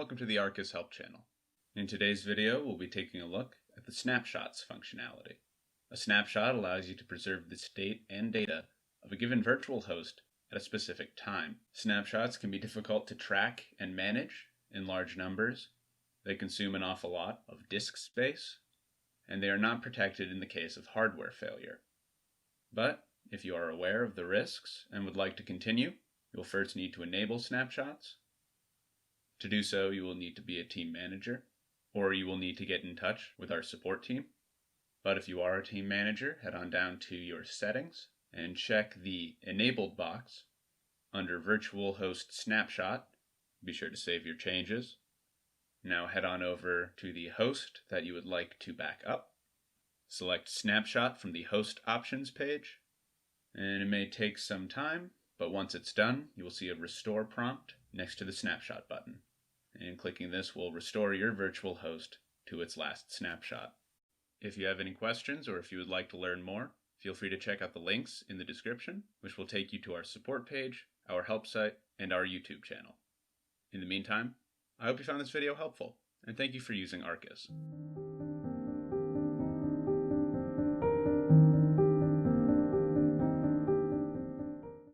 welcome to the Arcus Help channel. In today's video, we'll be taking a look at the Snapshots functionality. A snapshot allows you to preserve the state and data of a given virtual host at a specific time. Snapshots can be difficult to track and manage in large numbers. They consume an awful lot of disk space, and they are not protected in the case of hardware failure. But if you are aware of the risks and would like to continue, you'll first need to enable snapshots. To do so, you will need to be a team manager, or you will need to get in touch with our support team. But if you are a team manager, head on down to your settings and check the enabled box under virtual host snapshot. Be sure to save your changes. Now head on over to the host that you would like to back up. Select snapshot from the host options page, and it may take some time, but once it's done, you will see a restore prompt next to the snapshot button. And clicking this will restore your virtual host to its last snapshot. If you have any questions or if you would like to learn more, feel free to check out the links in the description, which will take you to our support page, our help site, and our YouTube channel. In the meantime, I hope you found this video helpful, and thank you for using Arcus.